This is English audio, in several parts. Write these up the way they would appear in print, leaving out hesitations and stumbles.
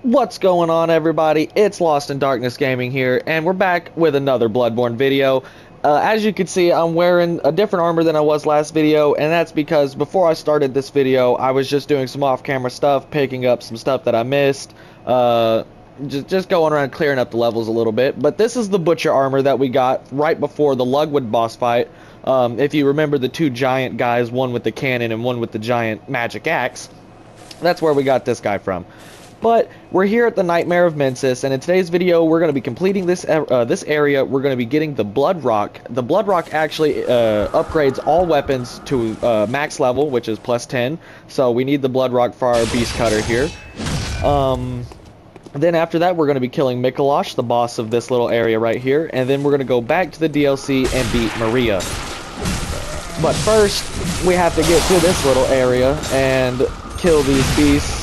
What's going on, everybody? It's Lost in Darkness Gaming here, and we're back with another Bloodborne video. As you can see, I'm wearing a different armor than I was last video, and that's because before I started this video, I was just doing some off-camera stuff, picking up some stuff that I missed, just going around clearing up the levels a little bit. But this is the Butcher armor that we got right before the Lugwood boss fight. If you remember the two giant guys, one with the cannon and one with the giant magic axe, that's where we got this guy from. But we're here at the Nightmare of Mensis, and in today's video, we're going to be completing this area. We're going to be getting the Blood Rock. The Blood Rock actually upgrades all weapons to max level, which is plus 10. So we need the Blood Rock for our Beast Cutter here. Then after that, we're going to be killing Mikolosh, the boss of this little area right here. And then we're going to go back to the DLC and beat Maria. But first, we have to get to this little area and kill these beasts.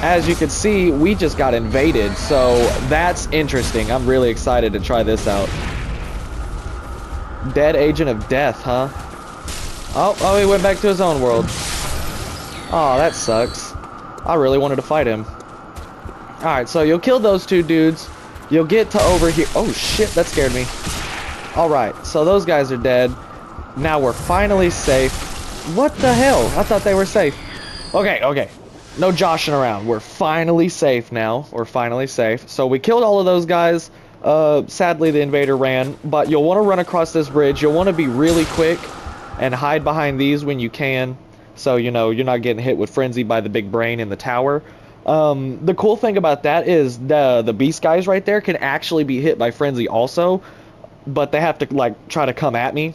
As you can see, we just got invaded, so that's interesting. I'm really excited to try this out. Dead Agent of Death, huh? Oh, he went back to his own world. Oh, that sucks. I really wanted to fight him. Alright, so you'll kill those two dudes. You'll get to over here. Oh, shit, that scared me. Alright, so those guys are dead. Now we're finally safe. What the hell? I thought they were safe. Okay. No joshing around. We're finally safe now. We're finally safe. So we killed all of those guys. Sadly, the invader ran. But you'll want to run across this bridge. You'll want to be really quick and hide behind these when you can. So, you know, you're not getting hit with frenzy by the big brain in the tower. The cool thing about that is the beast guys right there can actually be hit by frenzy also. But they have to, like, try to come at me.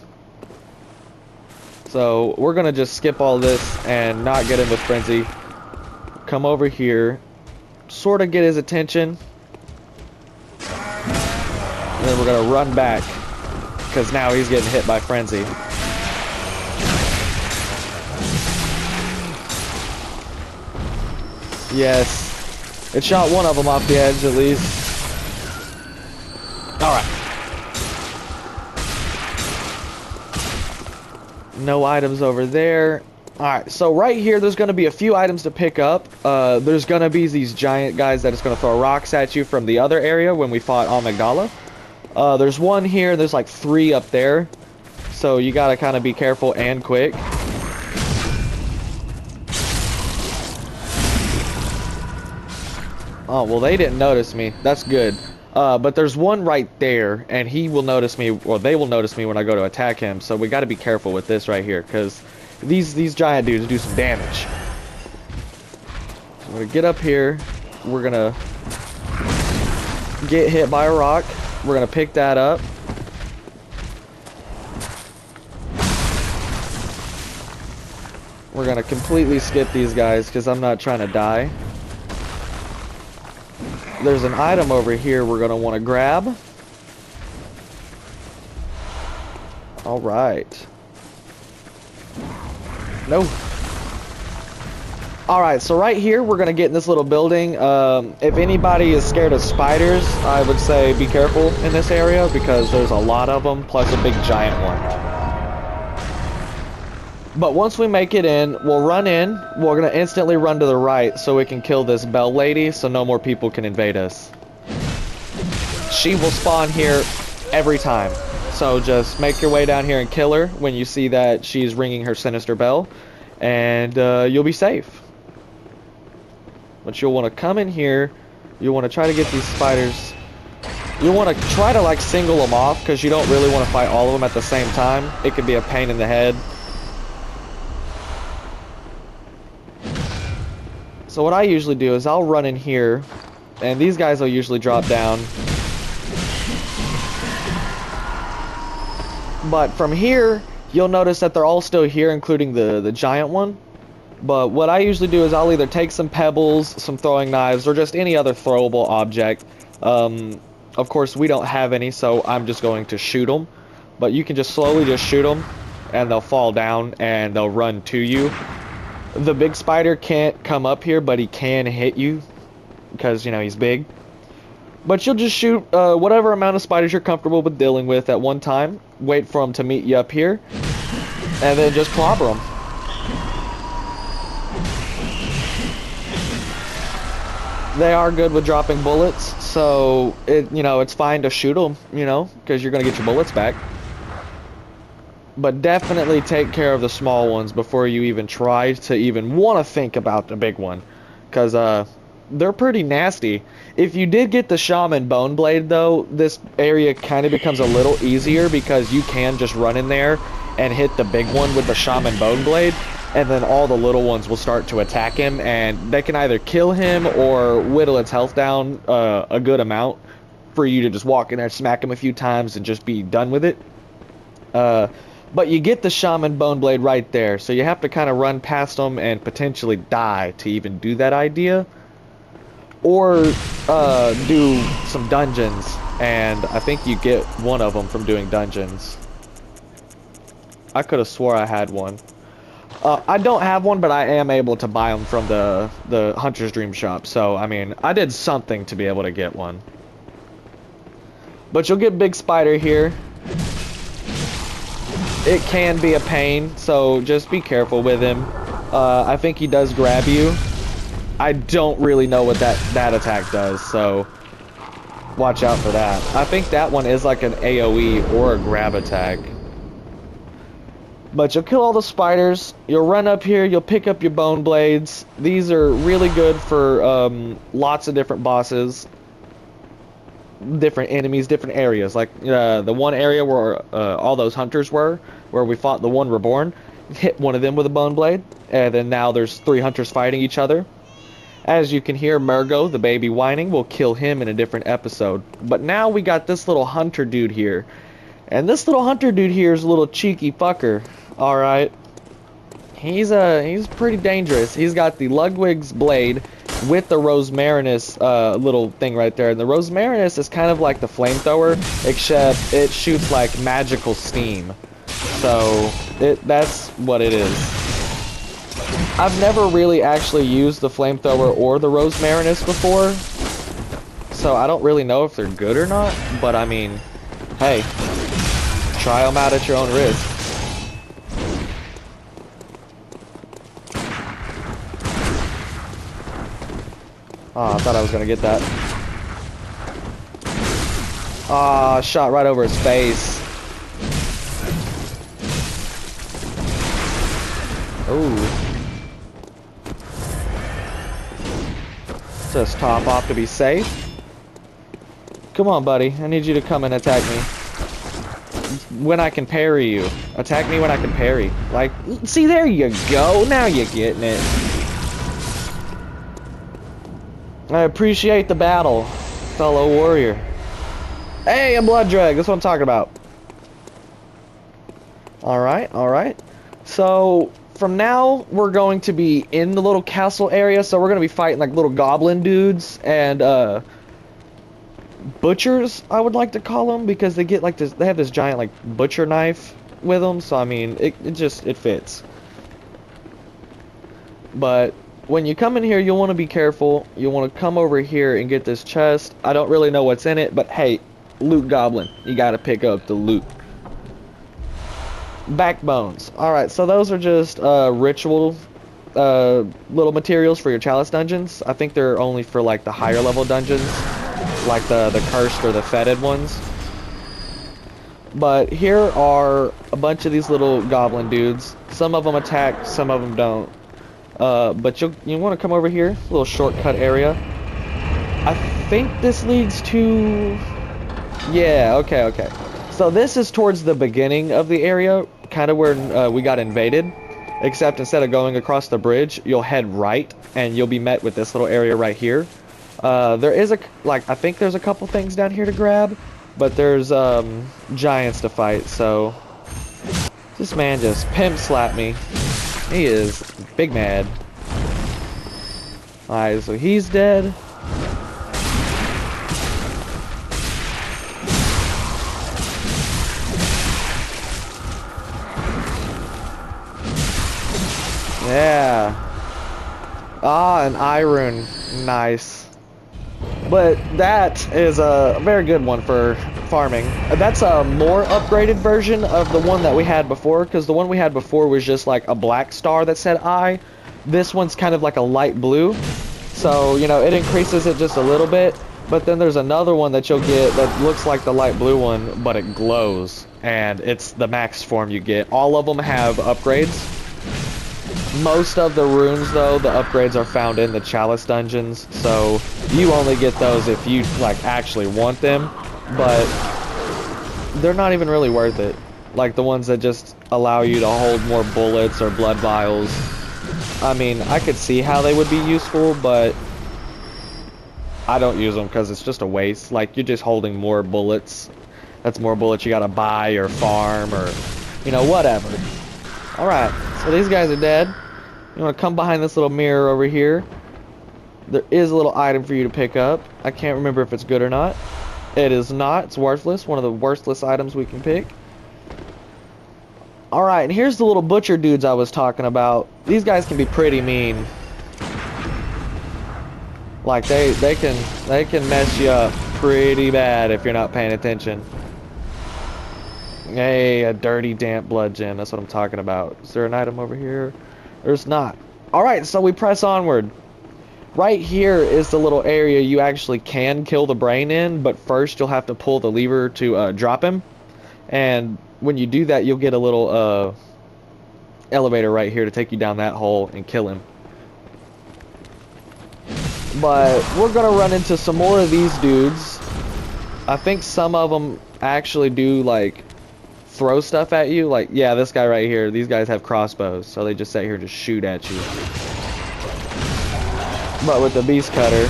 So we're going to just skip all this and not get him with frenzy. Come over here, sort of get his attention, and then we're gonna run back because now he's getting hit by frenzy. Yes, it shot one of them off the edge at least. Alright. No items over there. Alright, so right here, there's going to be a few items to pick up. There's going to be these giant guys that is going to throw rocks at you from the other area when we fought Amygdala. There's one here, there's like 3 up there. So you got to kind of be careful and quick. Oh, well, they didn't notice me. That's good. But there's one right there, and he will notice me, or they will notice me when I go to attack him. So we got to be careful with this right here, because these giant dudes do some damage. I'm gonna get up here. We're gonna get hit by a rock. We're gonna pick that up. We're gonna completely skip these guys because I'm not trying to die. There's an item over here we're gonna want to grab. All right. No. Alright, so right here, we're going to get in this little building. If anybody is scared of spiders, I would say be careful in this area because there's a lot of them, plus a big giant one. But once we make it in, we'll run in. We're going to instantly run to the right so we can kill this bell lady so no more people can invade us. She will spawn here every time. So just make your way down here and kill her when you see that she's ringing her sinister bell, and you'll be safe. But you'll want to come in here. You'll want to try to get these spiders. You'll want to try to like single them off because you don't really want to fight all of them at the same time. It could be a pain in the head. So what I usually do is I'll run in here, and these guys will usually drop down. But from here, you'll notice that they're all still here, including the giant one. But what I usually do is I'll either take some pebbles, some throwing knives, or just any other throwable object. Of course, we don't have any, so I'm just going to shoot them. But you can just slowly just shoot them, and they'll fall down, and they'll run to you. The big spider can't come up here, but he can hit you, because, you know, he's big. But you'll just shoot whatever amount of spiders you're comfortable with dealing with at one time. Wait for them to meet you up here. And then just clobber them. They are good with dropping bullets, so it's fine to shoot them, because you're gonna get your bullets back. But definitely take care of the small ones before you even try to even want to think about the big one, because they're pretty nasty. If you did get the Shaman Bone Blade, though, this area kind of becomes a little easier because you can just run in there and hit the big one with the Shaman Bone Blade, and then all the little ones will start to attack him, and they can either kill him or whittle its health down a good amount for you to just walk in there, smack him a few times, and just be done with it. But you get the Shaman Bone Blade right there, so you have to kind of run past them and potentially die to even do that idea. Or do some dungeons, and I think you get one of them from doing dungeons. I could have swore I had one. I don't have one, but I am able to buy them from the Hunter's Dream shop. So, I mean, I did something to be able to get one. But you'll get Big Spider here. It can be a pain, so just be careful with him. I think he does grab you. I don't really know what that attack does, so watch out for that. I think that one is like an AoE or a grab attack. But you'll kill all the spiders, you'll run up here, you'll pick up your bone blades. These are really good for lots of different bosses, different enemies, different areas. Like the one area where all those hunters were, where we fought the one reborn, hit one of them with a bone blade, and then now there's 3 hunters fighting each other. As you can hear, Murgo, the baby whining, will kill him in a different episode. But now we got this little hunter dude here. And this little hunter dude here is a little cheeky fucker. Alright. He's pretty dangerous. He's got the Ludwig's blade with the Rosmarinus little thing right there. And the Rosmarinus is kind of like the flamethrower, except it shoots like magical steam. So that's what it is. I've never really actually used the flamethrower or the Rosmarinus before, so I don't really know if they're good or not, but I mean, hey, try them out at your own risk. Oh, I thought I was gonna get that. Oh, shot right over his face. Ooh. Just top off to be safe. Come on, buddy. I need you to come and attack me. When I can parry you. Attack me when I can parry. Like, see, there you go. Now you're getting it. I appreciate the battle, fellow warrior. Hey, a blood drag. That's what I'm talking about. Alright, alright. So, from now, we're going to be in the little castle area, so we're going to be fighting like little goblin dudes and butchers, I would like to call them, because they get like this, they have this giant like butcher knife with them, so I mean, it fits. But when you come in here, you'll want to be careful. You'll want to come over here and get this chest. I don't really know what's in it, but hey, loot goblin, you got to pick up the loot. Backbones. Alright, so those are just ritual little materials for your chalice dungeons. I think they're only for like the higher level dungeons, like the cursed or the fetid ones. But here are a bunch of these little goblin dudes. Some of them attack, some of them don't. But you want to come over here, little shortcut area. I think this leads to... Yeah, okay. So this is towards the beginning of the area, kind of where we got invaded. Except instead of going across the bridge, you'll head right, and you'll be met with this little area right here. There is I think there's a couple things down here to grab, but there's giants to fight, so... This man just pimp slapped me. He is big mad. Alright, so he's dead. Yeah. Ah, an eye rune. Nice. But that is a very good one for farming. That's a more upgraded version of the one that we had before, because the one we had before was just like a black star that said eye. This one's kind of like a light blue. So, you know, it increases it just a little bit. But then there's another one that you'll get that looks like the light blue one, but it glows. And it's the max form you get. All of them have upgrades. Most of the runes, though, the upgrades are found in the Chalice dungeons. So you only get those if you, like, actually want them. But they're not even really worth it. Like the ones that just allow you to hold more bullets or blood vials. I mean, I could see how they would be useful, but I don't use them because it's just a waste. Like, you're just holding more bullets. That's more bullets you gotta buy or farm or, you know, whatever. Alright, so these guys are dead. You wanna come behind this little mirror over here. There is a little item for you to pick up. I can't remember if it's good or not. It is not. It's worthless. One of the worthless items we can pick. Alright, and here's the little butcher dudes I was talking about. These guys can be pretty mean. Like, they can mess you up pretty bad if you're not paying attention. Hey, a dirty, damp blood gem. That's what I'm talking about. Is there an item over here? There's not. Alright, so we press onward. Right here is the little area you actually can kill the brain in, but first you'll have to pull the lever to drop him. And when you do that, you'll get a little elevator right here to take you down that hole and kill him. But we're gonna run into some more of these dudes. I think some of them actually do, like, throw stuff at you. Like, yeah, this guy right here. These guys have crossbows, so they just sit here and just shoot at you. But with the beast cutter,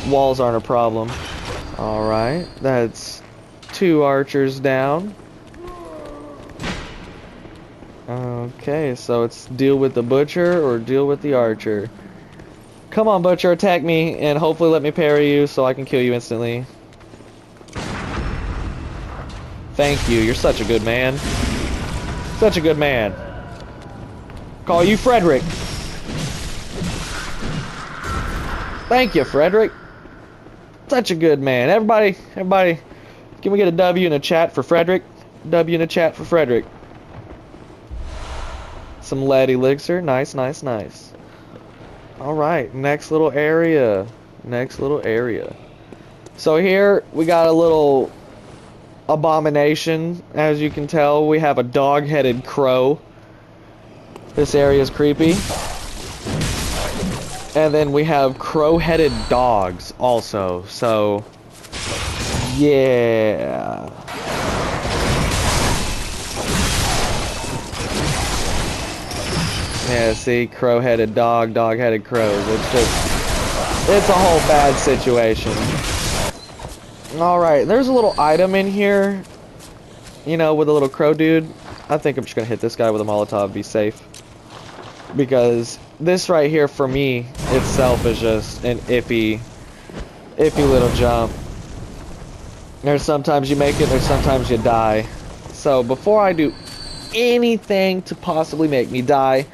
walls aren't a problem. Alright, that's 2 archers down. Okay, so it's deal with the butcher or deal with the archer. Come on, butcher, attack me and hopefully let me parry you so I can kill you instantly. Thank you, you're such a good man. Such a good man. Call you Frederick. Thank you, Frederick. Such a good man. Everybody, can we get a W in the chat for Frederick? W in the chat for Frederick. Some lead elixir. Nice, nice, nice. Alright, next little area. Next little area. So here, we got a little abomination. As you can tell, we have a dog-headed crow. This area is creepy. And then we have crow-headed dogs also. So, yeah. Yeah, see, crow-headed dog, dog-headed crows. It's a whole bad situation. Alright, there's a little item in here. You know, with a little crow dude. I think I'm just gonna hit this guy with a Molotov, be safe. Because this right here, for me, itself is just an iffy little jump. There's sometimes you make it, there's sometimes you die. So before I do anything to possibly make me die,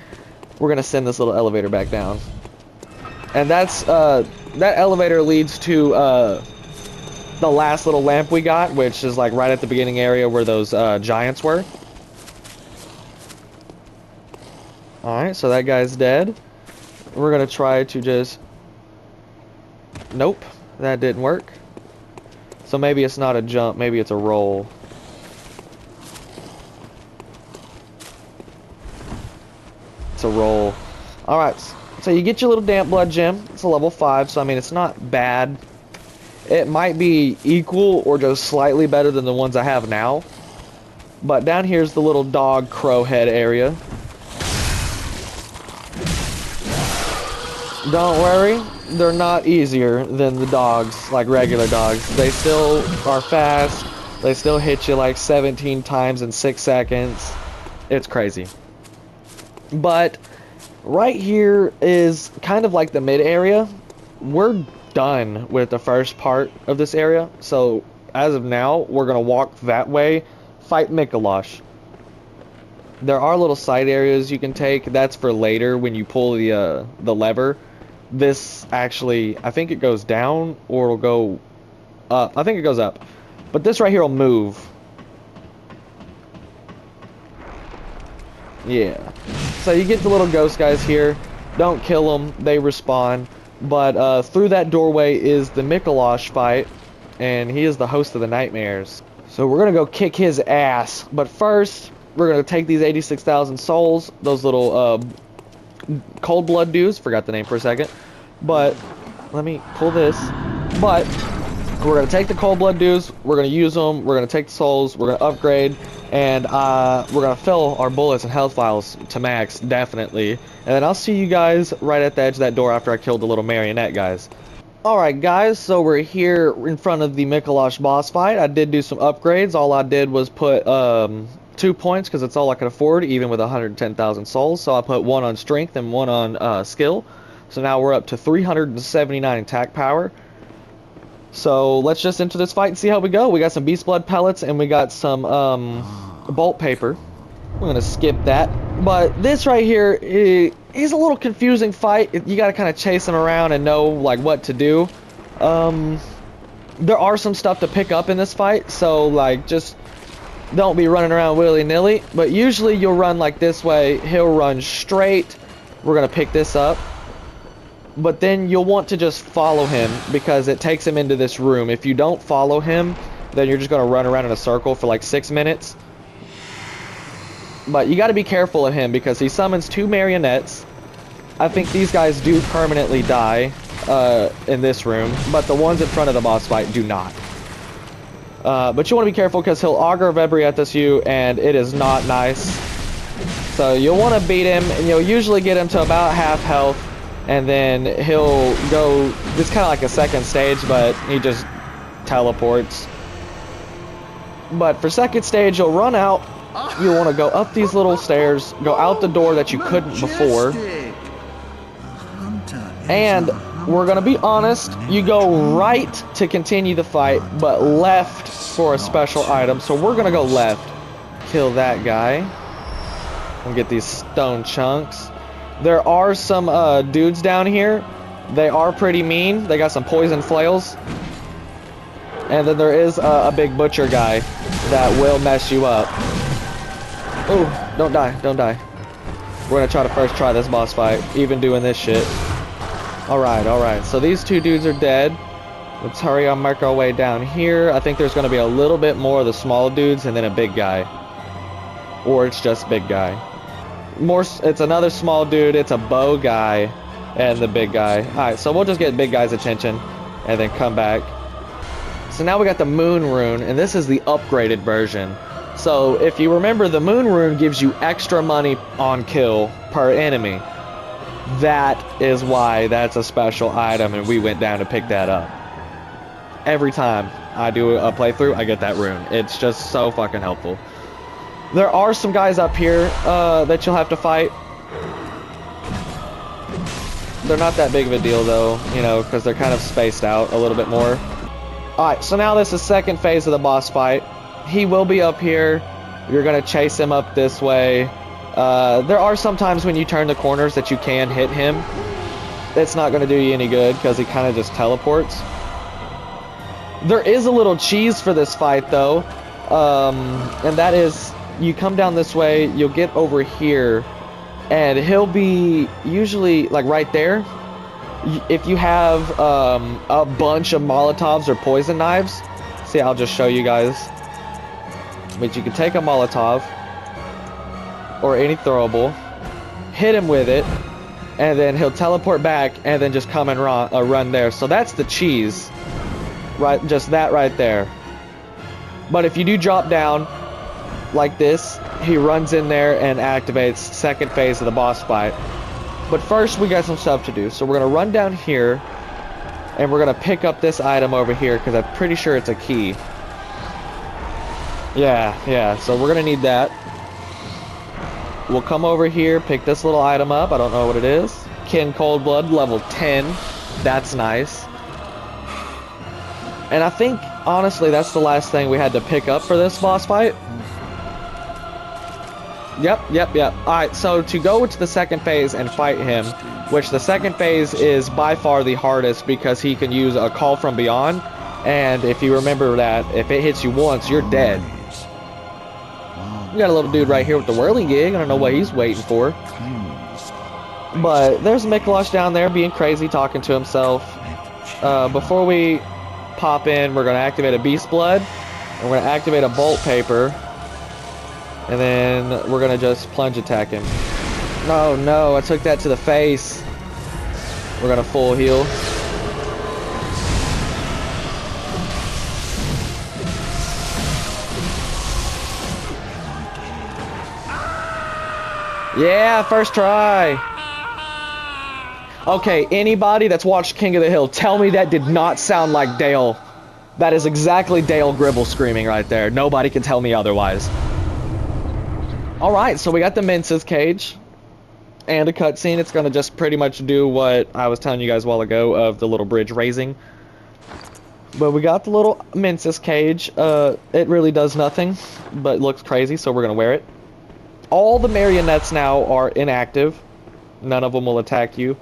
we're gonna send this little elevator back down. And that's, that elevator leads to, the last little lamp we got, which is like right at the beginning area where those, giants were. Alright, so that guy's dead. We're gonna try to just... Nope, that didn't work. So maybe it's not a jump, maybe it's a roll. It's a roll. Alright, so you get your little damp blood gem. It's a level 5, so I mean, it's not bad. It might be equal or just slightly better than the ones I have now. But down here's the little dog crow head area. Don't worry, they're not easier than the dogs, like regular dogs. They still are fast. They still hit you like 17 times in 6 seconds. It's crazy. But right here is kind of like the mid area. We're done with the first part of this area. So as of now, we're going to walk that way, fight Mikolosh. There are little side areas you can take. That's for later when you pull the lever. This actually, I think it goes down or it'll go up. I think it goes up. But this right here will move. Yeah. So you get the little ghost guys here. Don't kill them, they respawn. But through that doorway is the Mikolosh fight, and he is the host of the nightmares. So we're gonna go kick his ass. But first, we're gonna take these 86,000 souls, those little cold blood dudes. Forgot the name for a second. But let me pull this. But we're gonna take the cold blood dudes. We're gonna use them. We're gonna take the souls. We're gonna upgrade, and we're gonna fill our bullets and health vials to max, definitely. And then I'll see you guys right at the edge of that door after I killed the little marionette guys. Alright guys, so we're here in front of the Mikolosh boss fight. I did do some upgrades. All I did was put 2 points because it's all I could afford, even with 110,000 souls. So I put 1 on strength and 1 on skill. So now we're up to 379 attack power. So let's just enter this fight and see how we go. We got some beast blood pellets and we got some bolt paper. We're gonna skip that. But this right here is a little confusing fight. You gotta kind of chase him around and know like what to do. There are some stuff to pick up in this fight, so like just don't be running around willy-nilly. But usually you'll run like this way. He'll run straight. We're gonna pick this up. But then you'll want to just follow him because it takes him into this room. If you don't follow him, then you're just going to run around in a circle for like 6 minutes. But you got to be careful of him because he summons 2 marionettes. I think these guys do permanently die in this room, but the ones in front of the boss fight do not. But you want to be careful because he'll augur Vebriathus you, and it is not nice. So you'll want to beat him, and you'll usually get him to about half health. And then he'll go, it's kind of like a second stage, but he just teleports. But for second stage, you'll run out. You want to go up these little stairs, go out the door that you couldn't before. And we're going to be honest, you go right to continue the fight, but left for a special item. So we're going to go left. Kill that guy. And get these stone chunks. There are some dudes down here. They are pretty mean. They got some poison flails. And then there is a big butcher guy that will mess you up. Oh, don't die, don't die. We're gonna try to first try this boss fight, even doing this shit. Alright, alright. So these 2 dudes are dead. Let's hurry on, make our way down here. I think there's gonna be a little bit more of the small dudes and then a big guy. Or it's just big guy. It's another small dude, it's a bow guy, and the big guy. Alright, so we'll just get big guy's attention, and then come back. So now we got the moon rune, and this is the upgraded version. So if you remember, the moon rune gives you extra money on kill per enemy. That is why that's a special item, and we went down to pick that up. Every time I do a playthrough, I get that rune. It's just so fucking helpful. There are some guys up here that you'll have to fight. They're not that big of a deal though, you know, because they're kind of spaced out a little bit more. Alright, so now this is second phase of the boss fight. He will be up here. You're going to chase him up this way. There are some times when you turn the corners that you can hit him. It's not going to do you any good because he kind of just teleports. There is a little cheese for this fight though, and that is you come down this way, you'll get over here, and he'll be usually like right there. If you have a bunch of Molotovs or poison knives, see, I'll just show you guys. But you can take a Molotov or any throwable, hit him with it, and then he'll teleport back and then just come and run there. So that's the cheese, right? Just that right there. But if you do drop down like this, he runs in there and activates second phase of the boss fight. But first we got some stuff to do. So we're gonna run down here and we're gonna pick up this item over here because I'm pretty sure it's a key. Yeah, so we're gonna need that. We'll come over here, pick this little item up. I don't know what it is. Kin Cold Blood, level 10. That's nice. And I think, honestly, that's the last thing we had to pick up for this boss fight. Yep. Alright, so to go to the second phase and fight him, which the second phase is by far the hardest because he can use a call from beyond, and if you remember that, if it hits you once, you're dead. We got a little dude right here with the whirling gig. I don't know what he's waiting for. But there's Miklosh down there being crazy, talking to himself. Before we pop in, we're going to activate a Beast Blood. And we're going to activate a Bolt Paper. And then we're going to just plunge attack him. No, no, I took that to the face. We're going to full heal. Yeah, first try. Okay, anybody that's watched King of the Hill, tell me that did not sound like Dale. That is exactly Dale Gribble screaming right there. Nobody can tell me otherwise. Alright, so we got the Menses cage. And a cutscene. It's going to just pretty much do what I was telling you guys a while ago of the little bridge raising. But we got the little Menses cage. It really does nothing, but looks crazy, so we're going to wear it. All the marionettes now are inactive. None of them will attack you.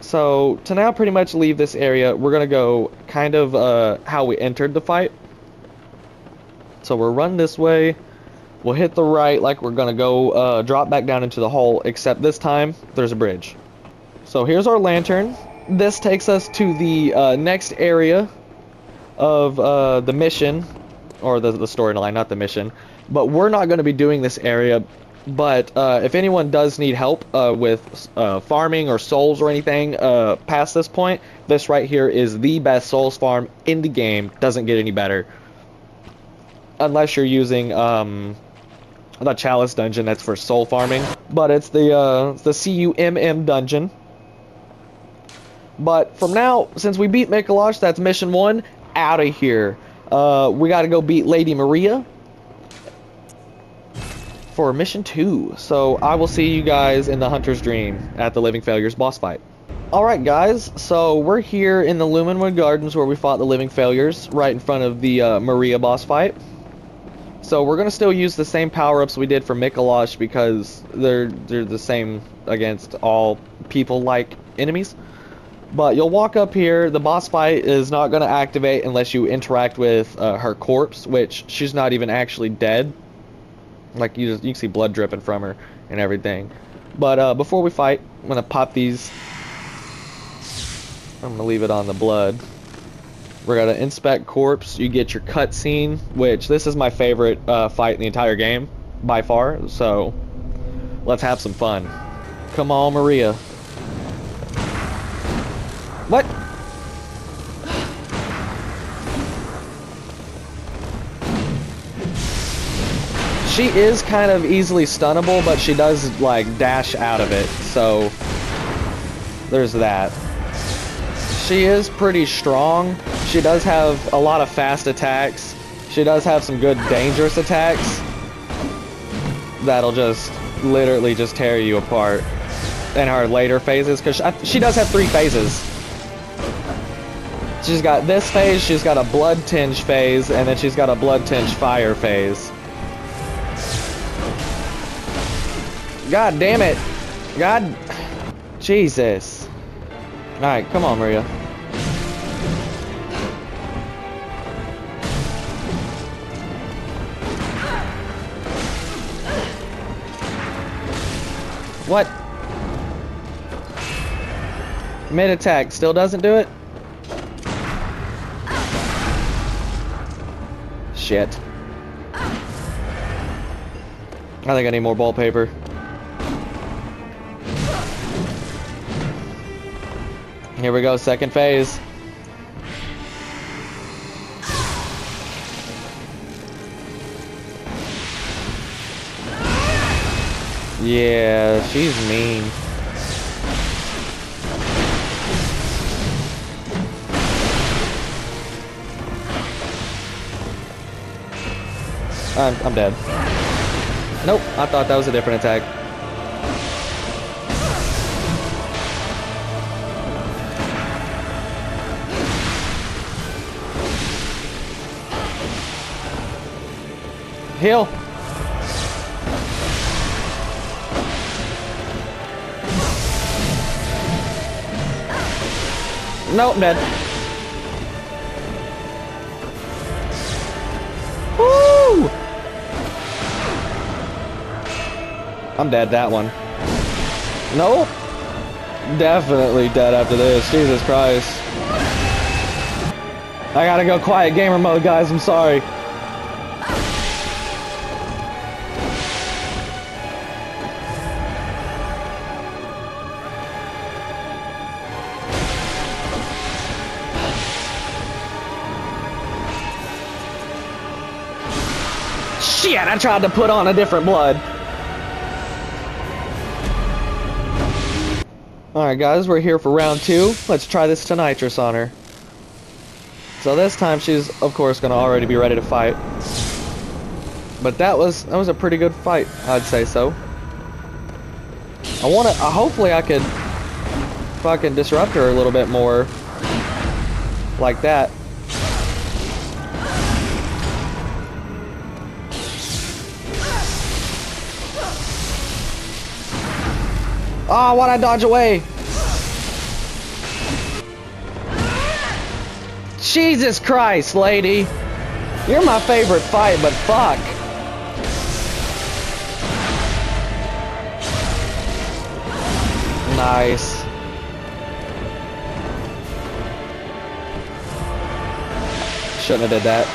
So, to now pretty much leave this area, we're going to go kind of how we entered the fight. So we'll run this way. We'll hit the right like we're going to go drop back down into the hole, except this time there's a bridge. So here's our lantern. This takes us to the next area of the mission, or the storyline, not the mission. But we're not going to be doing this area. But if anyone does need help with farming or souls or anything past this point, this right here is the best souls farm in the game. Doesn't get any better. Unless you're using the Chalice dungeon, that's for soul farming. But it's the CUMM dungeon. But from now, since we beat Miklosh, that's mission 1, out of here. We got to go beat Lady Maria for mission 2. So I will see you guys in the Hunter's Dream at the Living Failures boss fight. Alright guys, so we're here in the Lumenwood Gardens where we fought the Living Failures, right in front of the Maria boss fight. So we're going to still use the same power-ups we did for Miklosh because they're the same against all people-like enemies. But you'll walk up here, the boss fight is not going to activate unless you interact with her corpse, which she's not even actually dead. Like, you can see blood dripping from her and everything. But before we fight, I'm going to pop these. I'm going to leave it on the blood. We're going to inspect corpse. You get your cutscene, which this is my favorite fight in the entire game, by far. So, let's have some fun. Come on, Maria. What? She is kind of easily stunnable, but she does, like, dash out of it, so there's that. She is pretty strong. She does have a lot of fast attacks. She does have some good dangerous attacks that'll just literally just tear you apart in her later phases, because she does have 3 phases. She's got this phase, she's got a blood tinge phase, and then she's got a blood tinge fire phase. God damn it. God. Jesus. Alright, come on, Maria. What? Mid-attack still doesn't do it? Shit. I think I need more ball paper. Here we go, second phase. Yeah, she's mean. I'm dead. Nope, I thought that was a different attack. Heal. Nope, I'm dead. Woo! I'm dead, that one. Nope. Definitely dead after this. Jesus Christ. I gotta go quiet gamer mode, guys. I'm sorry. Shit, I tried to put on a different blood. Alright guys, we're here for round 2. Let's try this to nitrous on her. So this time she's, of course, gonna already be ready to fight. But that was a pretty good fight, I'd say so. Hopefully I could fucking disrupt her a little bit more. Like that. Oh, why'd I dodge away? Jesus Christ, lady. You're my favorite fight, but fuck. Nice. Shouldn't have did that.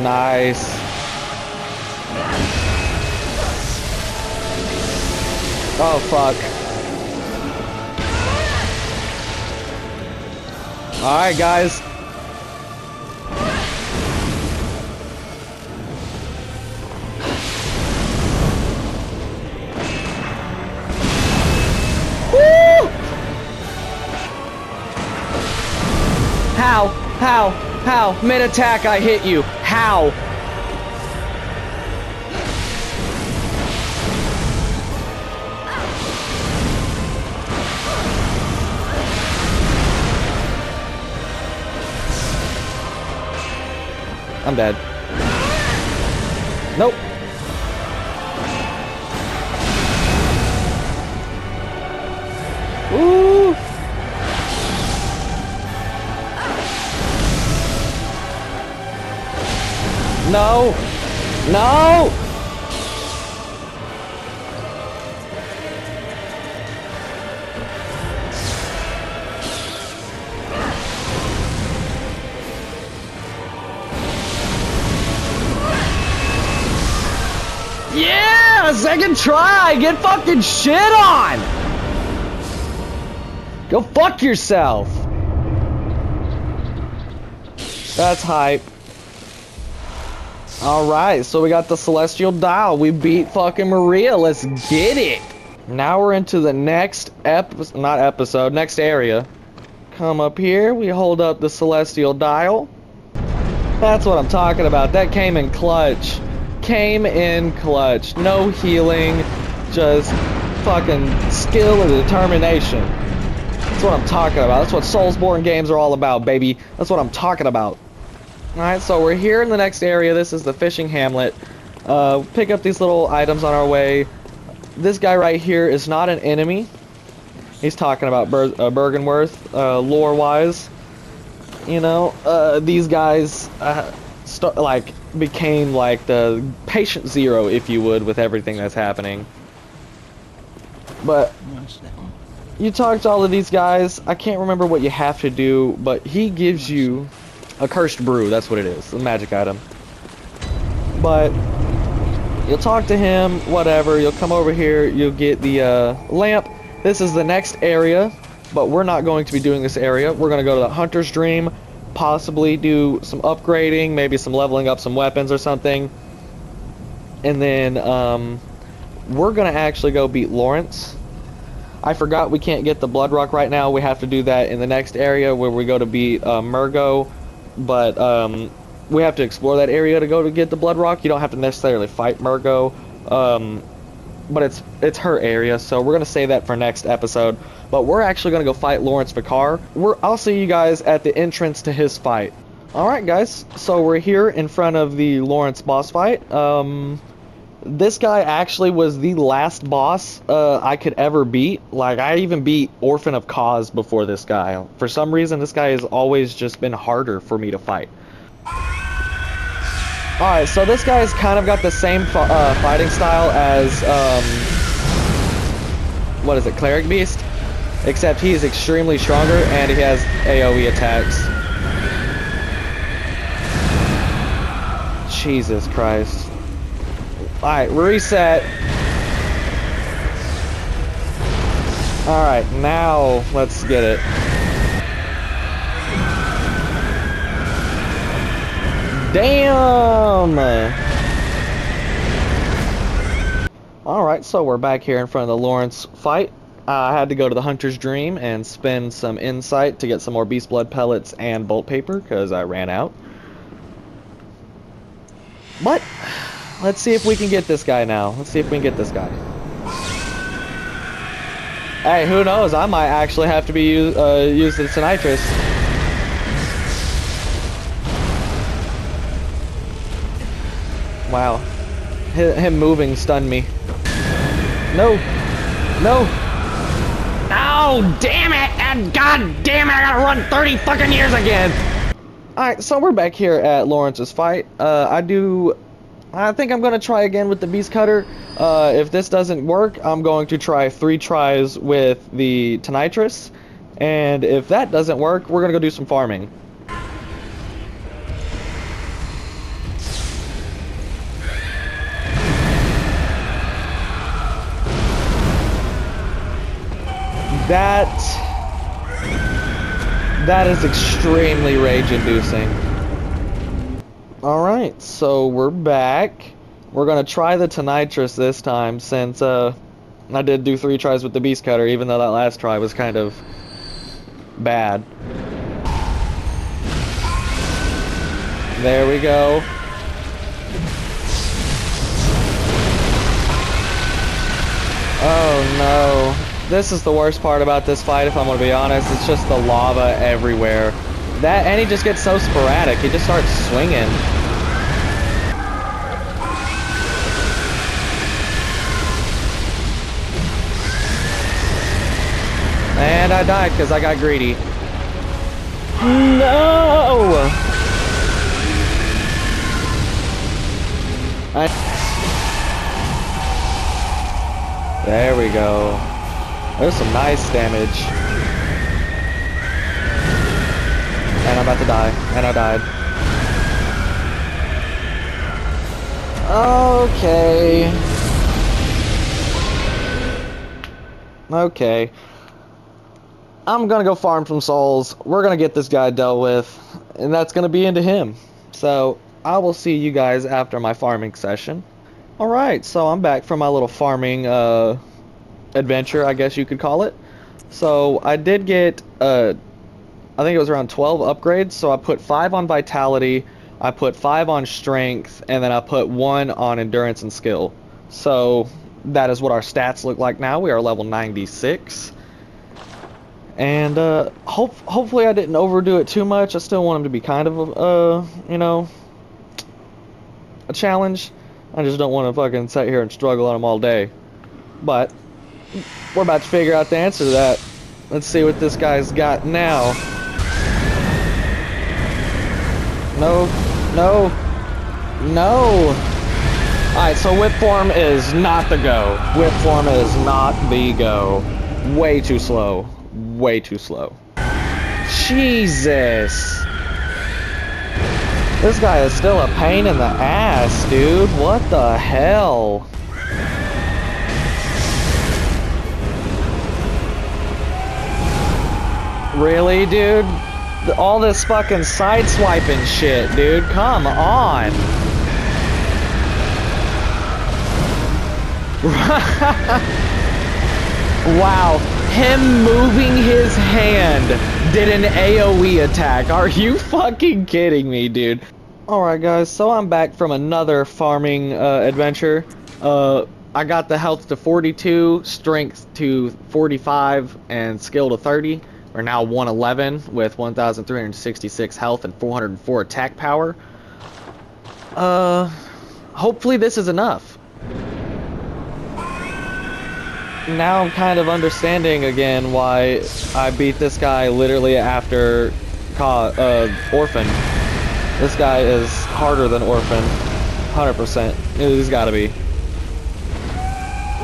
Nice. Oh, fuck. Alright, guys. Woo! How? Mid-attack, I hit you. How? I'm dead. Nope. Ooh. No. No. Yeah, second try. Get fucking shit on. Go fuck yourself. That's hype. Alright, so we got the Celestial Dial. We beat fucking Maria. Let's get it. Now we're into the next next area. Come up here. We hold up the Celestial Dial. That's what I'm talking about. That came in clutch. Came in clutch. No healing. Just fucking skill and determination. That's what I'm talking about. That's what Soulsborne games are all about, baby. That's what I'm talking about. Alright, so we're here in the next area. This is the fishing hamlet. Pick up these little items on our way. This guy right here is not an enemy. He's talking about Bergenworth, lore-wise. You know, these guys became like the patient zero, if you would, with everything that's happening. But you talk to all of these guys. I can't remember what you have to do, but he gives you a cursed brew. That's what it is, a magic item. But you'll talk to him, whatever. You'll come over here. You'll get the lamp. This is the next area, but we're not going to be doing this area. We're going to go to the Hunter's Dream, possibly do some upgrading, maybe some leveling up some weapons or something. And then we're going to actually go beat Lawrence. I forgot we can't get the Blood Rock right now. We have to do that in the next area where we go to beat Murgo. But we have to explore that area to go to get the Blood Rock. You don't have to necessarily fight Murgo. But it's her area, so we're going to save that for next episode. But we're actually going to go fight Lawrence Vicar. I'll see you guys at the entrance to his fight. Alright guys, so we're here in front of the Lawrence boss fight. This guy actually was the last boss I could ever beat. Like, I even beat Orphan of Cause before this guy. For some reason, this guy has always just been harder for me to fight. Alright, so this guy's kind of got the same fighting style as, what is it, Cleric Beast? Except he's extremely stronger and he has AoE attacks. Jesus Christ. Alright, reset. Alright, now let's get it. Damn! Alright, so we're back here in front of the Lawrence fight. I had to go to the Hunter's Dream and spend some insight to get some more Beast Blood pellets and bolt paper, because I ran out. But, let's see if we can get this guy now. Let's see if we can get this guy. Hey, who knows? I might actually have to be use the Tonitrus. Wow. Him moving stunned me. No. No. Oh, damn it! And god damn it, I gotta run 30 fucking years again! Alright, so we're back here at Lawrence's fight. I think I'm gonna try again with the Beast Cutter. If this doesn't work, I'm going to try 3 tries with the Tonitrus. And if that doesn't work, we're gonna go do some farming. That is extremely rage-inducing. Alright, so we're back. We're gonna try the Tonitrus this time, since I did do 3 tries with the Beast Cutter, even though that last try was kind of bad. There we go. Oh no. This is the worst part about this fight, if I'm gonna be honest. It's just the lava everywhere. And he just gets so sporadic. He just starts swinging. And I died because I got greedy. No! There we go. There's some nice damage. And I'm about to die. And I died. Okay. Okay. I'm gonna go farm some souls. We're gonna get this guy dealt with. And that's gonna be into him. So, I will see you guys after my farming session. Alright, so I'm back from my little farming, adventure, I guess you could call it. So I did get I think it was around 12 upgrades. So I put 5 on vitality, I put 5 on strength, and then I put 1 on endurance and skill. So that is what our stats look like now. We are level 96. And hopefully I didn't overdo it too much. I still want him to be kind of you know, a challenge. I just don't want to fucking sit here and struggle on him all day. But we're about to figure out the answer to that. Let's see what this guy's got now. No, no, no. Alright, so whip form is not the go. Whip form is not the go. Way too slow. Way too slow. Jesus. This guy is still a pain in the ass, dude. What the hell? Really, dude? All this fucking sideswiping shit, dude. Come on. Wow. Him moving his hand did an AoE attack. Are you fucking kidding me, dude? Alright guys, so I'm back from another farming adventure. I got the health to 42, strength to 45, and skill to 30. We're now 111 with 1,366 health and 404 attack power. Hopefully this is enough. Now I'm kind of understanding again why I beat this guy literally after Orphan. This guy is harder than Orphan. 100%. It's gotta be.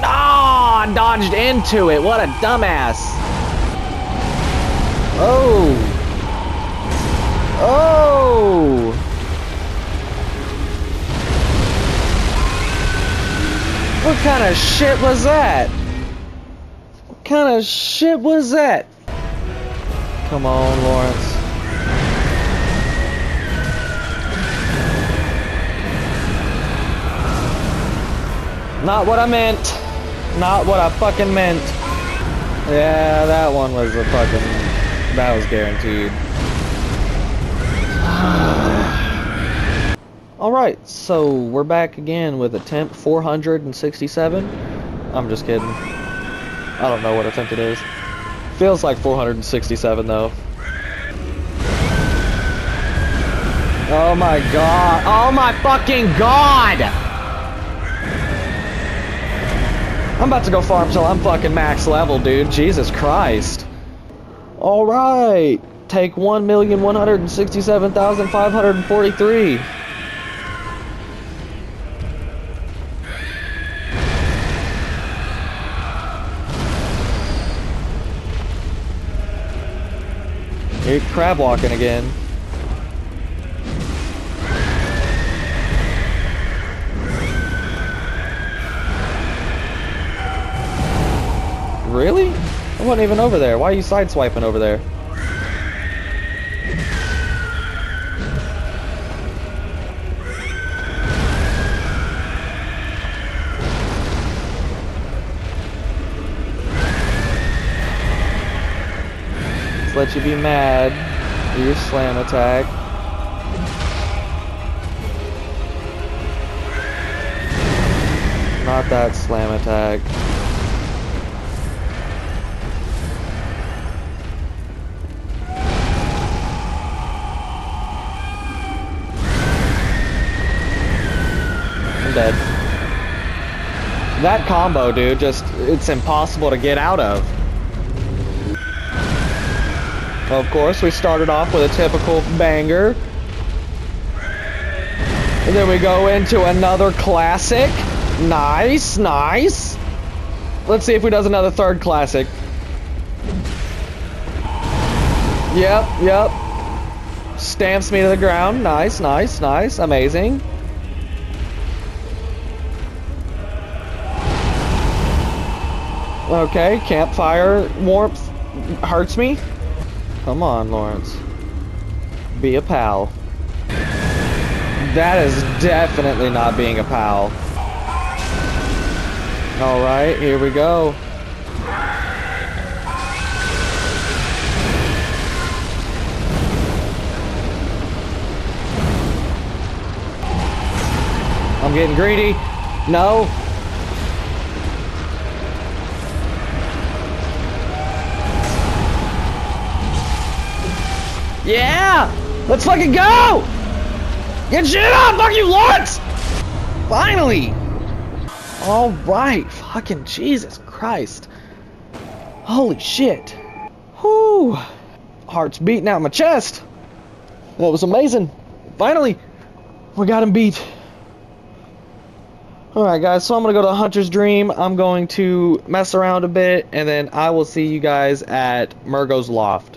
No, I dodged into it. What a dumbass. Oh. Oh. What kind of shit was that? What kind of shit was that? Come on, Lawrence. Not what I meant. Not what I fucking meant. Yeah, that one was a fucking... That was guaranteed. Alright, so we're back again with attempt 467. I'm just kidding. I don't know what attempt it is. Feels like 467 though. Oh my god. Oh my fucking god! I'm about to go farm till I'm fucking max level, dude. Jesus Christ. Alright. Take 1,167,543. You're crab walking again. Really? I wasn't even over there. Why are you sideswiping over there? Let's let you be mad. Do your slam attack. Not that slam attack. Dead. That combo, dude, just, it's impossible to get out of. Of course, we started off with a typical banger. And then we go into another classic. Nice, nice. Let's see if he does another third classic. Yep, yep. Stamps me to the ground. Nice, nice, nice. Amazing. Okay, campfire warmth hurts me. Come on, Lawrence. Be a pal. That is definitely not being a pal. Alright, here we go. I'm getting greedy. No. Yeah! Let's fucking go! Get shit on! Fuck you, Lawrence! Finally! Alright, fucking Jesus Christ. Holy shit. Whew. Heart's beating out my chest. That was amazing. Finally, we got him beat. Alright guys, so I'm going to go to Hunter's Dream. I'm going to mess around a bit, and then I will see you guys at Murgo's Loft.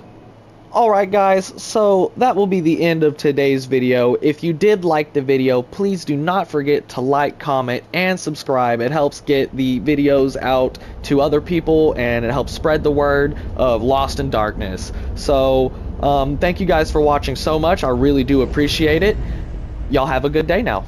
Alright guys, so that will be the end of today's video. If you did like the video, please do not forget to like, comment, and subscribe. It helps get the videos out to other people, and it helps spread the word of Lost in Darkness. So, thank you guys for watching so much. I really do appreciate it. Y'all have a good day now.